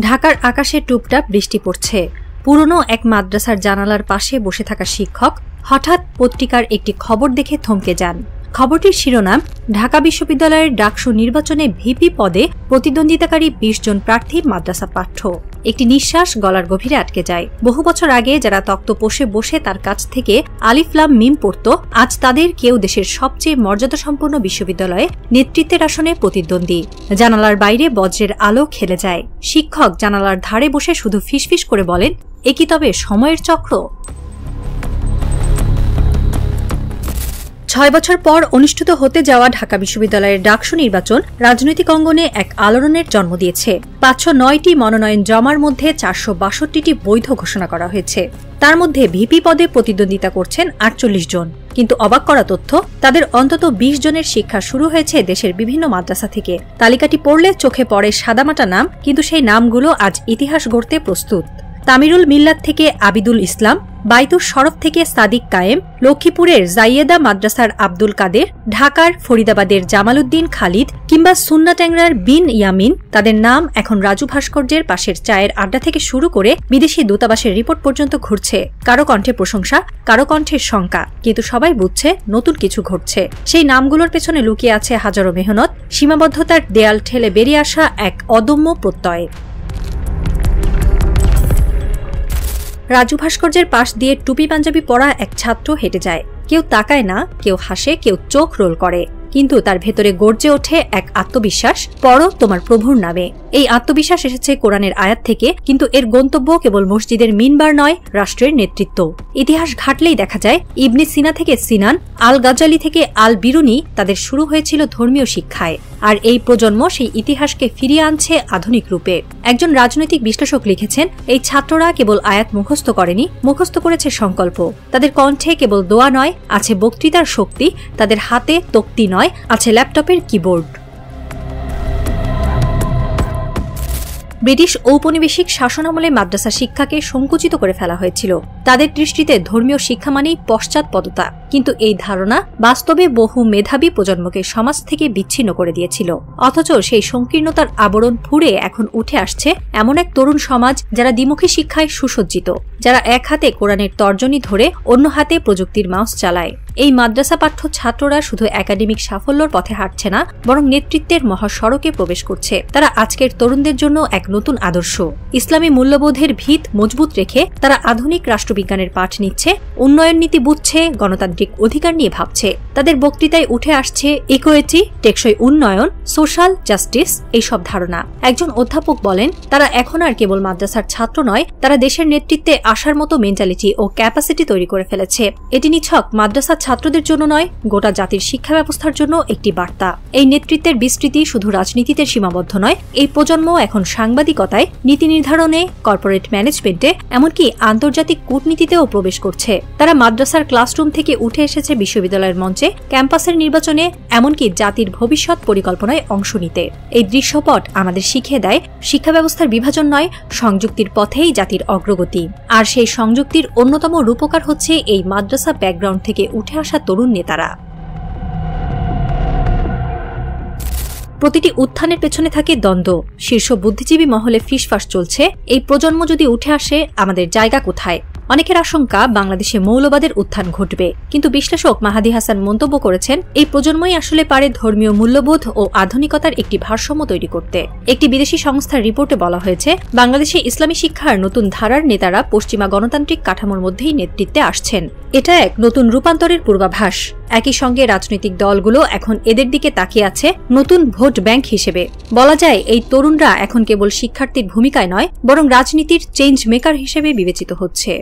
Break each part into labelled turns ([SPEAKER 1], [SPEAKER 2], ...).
[SPEAKER 1] ঢাকার আকাশে টুপটাপ বৃষ্টি পড়ছে। পুরনো এক মাদ্রাসার জানালার পাশে বসে থাকা শিক্ষক হঠাৎ পত্রিকার একটি খবর দেখে থমকে যান। খবরটির শিরোনাম, ঢাকা বিশ্ববিদ্যালয়ের ডাকসু নির্বাচনে ভিপি পদে প্রতিদ্বন্দ্বিতাকারী ২০ জন প্রার্থী মাদ্রাসা পাঠ্য। একটি নিঃশ্বাস গলার গভীরে আটকে যায়। বহু বছর আগে যারা তক্তপোষে বসে তার কাছ থেকে আলিফ লাম মিম পড়ত, আজ তাদের কেউ দেশের সবচেয়ে মর্যাদাসম্পন্ন বিশ্ববিদ্যালয়ে নেতৃত্বের আসনে প্রতিদ্বন্দ্বী। জানালার বাইরে বজ্রের আলো খেলে যায়। শিক্ষক জানালার ধারে বসে শুধু ফিসফিস করে বলেন, এ কি তবে সময়ের চক্র? ৬ বছর পর অনুষ্ঠিত হতে যাওয়া ঢাকা বিশ্ববিদ্যালয়ের ডাকসু নির্বাচন রাজনৈতিক অঙ্গনে এক আলোড়নের জন্ম দিয়েছে। ৫০৯টি মনোনয়ন জমার মধ্যে ৪৬২টি বৈধ ঘোষণা করা হয়েছে। তার মধ্যে ভিপি পদে প্রতিদ্বন্দ্বিতা করছেন ৪৮ জন। কিন্তু অবাক করা তথ্য, তাদের অন্তত ২০ জনের শিক্ষা শুরু হয়েছে দেশের বিভিন্ন মাদ্রাসা থেকে। তালিকাটি পড়লে চোখে পড়ে সাদামাটা নাম, কিন্তু সেই নামগুলো আজ ইতিহাস গড়তে প্রস্তুত। তামিরুল মিল্লাত থেকে আবিদুল ইসলাম, বাইতুর শরফ থেকে সাদিক কায়েম, লক্ষ্মীপুরের জাইয়েদা মাদ্রাসার আব্দুল কাদের, ঢাকার ফরিদাবাদের জামাল উদ্দিন খালিদ কিংবা সুন্নাট্যাংরার বিন ইয়ামিন, তাদের নাম এখন রাজু ভাস্কর্যের পাশের চায়ের আড্ডা থেকে শুরু করে বিদেশি দূতাবাসের রিপোর্ট পর্যন্ত ঘুরছে। কারো কণ্ঠে প্রশংসা, কারো কণ্ঠের শঙ্কা, কিন্তু সবাই বুঝছে নতুন কিছু ঘটছে। সেই নামগুলোর পেছনে লুকিয়ে আছে হাজারো মেহনত, সীমাবদ্ধতার দেয়াল ঠেলে বেরিয়ে আসা এক অদম্য প্রত্যয়। রাজু ভাস্কর্যের পাশ দিয়ে টুপি পাঞ্জাবি পরা এক ছাত্র হেঁটে যায়। কেউ তাকায় না, কেউ হাসে, কেউ চোখ রোল করে, কিন্তু তার ভেতরে গর্জে ওঠে এক আত্মবিশ্বাস, পড়ো তোমার প্রভুর নামে। এই আত্মবিশ্বাস এসেছে কোরআনের আয়াত থেকে, কিন্তু এর গন্তব্য কেবল মসজিদের মিনবার নয়, রাষ্ট্রের নেতৃত্ব। ইতিহাস ঘাটলেই দেখা যায়, ইবনে সিনা থেকে সিনান, আল গাজ্জালি থেকে আল বিরুনি, তাদের শুরু হয়েছিল ধর্মীয় শিক্ষায়। আর এই প্রজন্ম সেই ইতিহাসকে ফিরিয়ে আনছে আধুনিক রূপে। একজন রাজনৈতিক বিশ্লেষক লিখেছেন, এই ছাত্ররা কেবল আয়াত মুখস্থ করেনি, মুখস্থ করেছে সংকল্প। তাদের কণ্ঠে কেবল দোয়া নয়, আছে বক্তৃতার শক্তি। তাদের হাতে তক্তি নয়, আছে ল্যাপটপের কিবোর্ড। ব্রিটিশ ঔপনিবেশিক শাসনামলে মাদ্রাসা শিক্ষাকে সংকুচিত করে ফেলা হয়েছিল। তাদের দৃষ্টিতে ধর্মীয় শিক্ষা মানেই পশ্চাৎপদতা। কিন্তু এই ধারণা বাস্তবে বহু মেধাবী প্রজন্মকে সমাজ থেকে বিচ্ছিন্ন করে দিয়েছিল। অথচ সেই সংকীর্ণতার আবরণ ফুঁড়ে এখন উঠে আসছে এমন এক তরুণ সমাজ, যারা দ্বিমুখী শিক্ষায় সুসজ্জিত, যারা এক হাতে কোরআনের তর্জনী ধরে অন্য হাতে প্রযুক্তির মাউস চালায়। এই মাদ্রাসা পাঠ্য ছাত্ররা শুধু একাডেমিক সাফল্যর পথে হাঁটছে না, বরং নেতৃত্বের মহাসড়কে প্রবেশ করছে। তারা আজকের তরুণদের জন্য এক নতুন আদর্শ। ইসলামী মূল্যবোধের ভিত মজবুত রেখে তারা আধুনিক রাষ্ট্রবিজ্ঞানের পাঠ নিচ্ছে, উন্নয়ন নীতি বুঝছে, গণতান্ত্রিক অধিকার নিয়ে ভাবছে। তাদের বক্তৃতায় উঠে আসছে ইকুইটি, টেকসই উন্নয়ন, সোশ্যাল জাস্টিস, এইসব ধারণা। একজন অধ্যাপক বলেন, তারা এখন আর কেবল মাদ্রাসার ছাত্র নয়, তারা দেশের নেতৃত্বে আসার মতো মেন্টালিটি ও ক্যাপাসিটি তৈরি করে ফেলেছে। এটি নিছক মাদ্রাসা ছাত্রদের জন্য নয়, গোটা জাতির শিক্ষা ব্যবস্থার জন্য একটি বার্তা। এই নেতৃত্বের বিস্তৃতি শুধু রাজনীতিতে সীমাবদ্ধ নয়, এই প্রজন্ম এখন সাংবাদিকতায়, নীতি নির্ধারণে, কর্পোরেট ম্যানেজমেন্টে, এমনকি আন্তর্জাতিক কূটনীতিতেও প্রবেশ করছে। তারা মাদ্রাসার ক্লাসরুম থেকে উঠে এসেছে বিশ্ববিদ্যালয়ের মঞ্চে, ক্যাম্পাসের নির্বাচনে, এমনকি জাতির ভবিষ্যৎ পরিকল্পনায় অংশ নিতে। এই দৃশ্যপট আমাদের শিখিয়ে দেয়, শিক্ষা ব্যবস্থার বিভাজন নয়, সংযুক্তির পথেই জাতির অগ্রগতি। আর সেই সংযুক্তির অন্যতম রূপকার হচ্ছে এই মাদ্রাসা ব্যাকগ্রাউন্ড থেকে উঠে আসা তরুণ নেতারা। প্রতিটি উত্থানের পেছনে থাকে দ্বন্দ্ব। শীর্ষ বুদ্ধিজীবী মহলে ফিসফাস চলছে, এই প্রজন্ম যদি উঠে আসে, আমাদের জায়গা কোথায়? অনেকের আশঙ্কা, বাংলাদেশে মৌলবাদের উত্থান ঘটবে। কিন্তু বিশ্লেষক মাহাদি হাসান মন্তব্য করেছেন, এই প্রজন্মই আসলে পারে ধর্মীয় মূল্যবোধ ও আধুনিকতার একটি ভারসাম্য তৈরি করতে। একটি বিদেশি সংস্থার রিপোর্টে বলা হয়েছে, বাংলাদেশে ইসলামী শিক্ষার নতুন ধারার নেতারা পশ্চিমা গণতান্ত্রিক কাঠামোর মধ্যেই নেতৃত্বে আসছেন। এটা এক নতুন রূপান্তরের পূর্বাভাস। একই সঙ্গে রাজনৈতিক দলগুলো এখন এদের দিকে তাকিয়ে আছে নতুন ভোট ব্যাংক হিসেবে। বলা যায়, এই তরুণরা এখন কেবল শিক্ষার্থীর ভূমিকায় নয়, বরং রাজনীতির চেঞ্জ মেকার হিসেবে বিবেচিত হচ্ছে।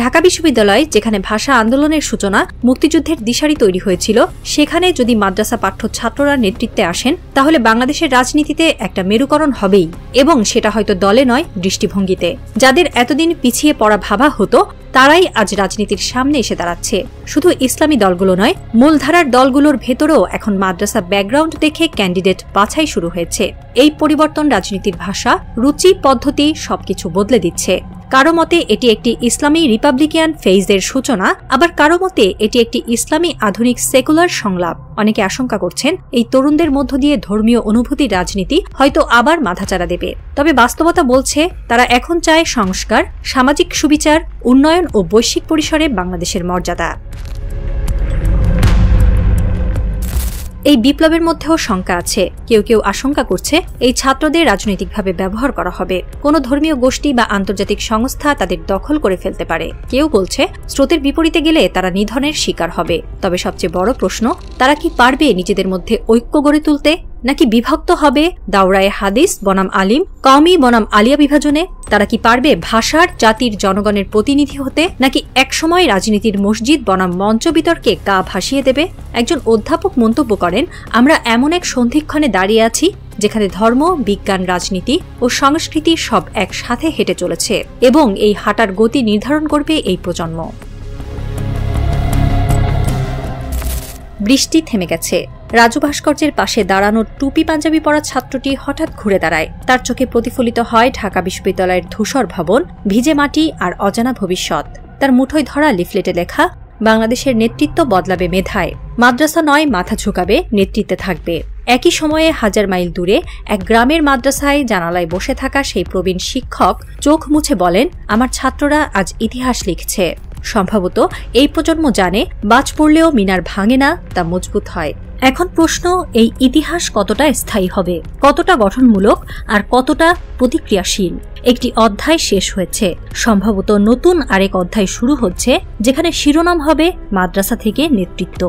[SPEAKER 1] ঢাকা বিশ্ববিদ্যালয়, যেখানে ভাষা আন্দোলনের সূচনা, মুক্তিযুদ্ধের দিশারি তৈরি হয়েছিল, সেখানে যদি মাদ্রাসা পাঠ্য ছাত্ররা নেতৃত্বে আসেন, তাহলে বাংলাদেশের রাজনীতিতে একটা মেরুকরণ হবেই, এবং সেটা হয়তো দলে নয়, দৃষ্টিভঙ্গিতে। যাদের এতদিন পিছিয়ে পড়া ভাবা হতো, তারাই আজ রাজনীতির সামনে এসে দাঁড়াচ্ছে। শুধু ইসলামী দলগুলো নয়, মূলধারার দলগুলোর ভেতরেও এখন মাদ্রাসা ব্যাকগ্রাউন্ড দেখে ক্যান্ডিডেট বাছাই শুরু হয়েছে। এই পরিবর্তন রাজনীতির ভাষা, রুচি, পদ্ধতি সবকিছু বদলে দিচ্ছে। কারো মতে এটি একটি ইসলামী রিপাবলিকান ফেজের সূচনা, আবার কারো মতে এটি একটি ইসলামী আধুনিক সেকুলার সংলাপ। অনেকে আশঙ্কা করছেন এই তরুণদের মধ্য দিয়ে ধর্মীয় অনুভূতির রাজনীতি হয়তো আবার মাথাচাড়া দেবে। তবে বাস্তবতা বলছে তারা এখন চায় সংস্কার, সামাজিক সুবিচার, উন্নয়ন ও বৈশ্বিক পরিসরে বাংলাদেশের মর্যাদা। এই বিপ্লবের মধ্যেও শঙ্কা আছে। কেউ কেউ আশঙ্কা করছে এই ছাত্রদের রাজনৈতিকভাবে ব্যবহার করা হবে, কোনো ধর্মীয় গোষ্ঠী বা আন্তর্জাতিক সংস্থা তাদের দখল করে ফেলতে পারে। কেউ বলছে স্রোতের বিপরীতে গেলে তারা নিধনের শিকার হবে। তবে সবচেয়ে বড় প্রশ্ন, তারা কি পারবে নিজেদের মধ্যে ঐক্য গড়ে তুলতে, নাকি বিভক্ত হবে দাওরায়ে হাদিস বনাম আলিম, কওমি বনাম আলিয়া বিভাজনে? তারা কি পারবে ভাষার, জাতির, জনগণের প্রতিনিধি হতে, নাকি একসময় রাজনীতির মসজিদ বনাম মঞ্চ বিতর্কে গা ভাসিয়ে দেবে? একজন অধ্যাপক মন্তব্য করেন, আমরা এমন এক সন্ধিক্ষণে দাঁড়িয়ে আছি যেখানে ধর্ম, বিজ্ঞান, রাজনীতি ও সংস্কৃতি সব একসাথে হেঁটে চলেছে এবং এই হাঁটার গতি নির্ধারণ করবে এই প্রজন্ম। বৃষ্টি থেমে গেছে। রাজু ভাস্কর্যের পাশে দাঁড়ানোর টুপি পাঞ্জাবি পরা ছাত্রটি হঠাৎ ঘুরে দাঁড়ায়। তার চোখে প্রতিফলিত হয় ঢাকা বিশ্ববিদ্যালয়ের ধূসর ভবন, ভিজে মাটি আর অজানা ভবিষ্যৎ। তার মুঠোয় ধরা লিফলেটে লেখা, বাংলাদেশের নেতৃত্ব বদলাবে মেধায়, মাদ্রাসা নয় মাথা ঝুঁকাবে, নেতৃত্বে থাকবে। একই সময়ে হাজার মাইল দূরে এক গ্রামের মাদ্রাসায় জানালায় বসে থাকা সেই প্রবীণ শিক্ষক চোখ মুছে বলেন, আমার ছাত্ররা আজ ইতিহাস লিখছে। সম্ভবত এই প্রজন্ম জানে, বাজ পড়লেও মিনার ভাঙে না, তা মজবুত হয়। এখন প্রশ্ন, এই ইতিহাস কতটা স্থায়ী হবে, কতটা গঠনমূলক আর কতটা প্রতিক্রিয়াশীল? একটি অধ্যায় শেষ হয়েছে, সম্ভবত নতুন আরেক অধ্যায় শুরু হচ্ছে, যেখানে শিরোনাম হবে মাদ্রাসা থেকে নেতৃত্ব।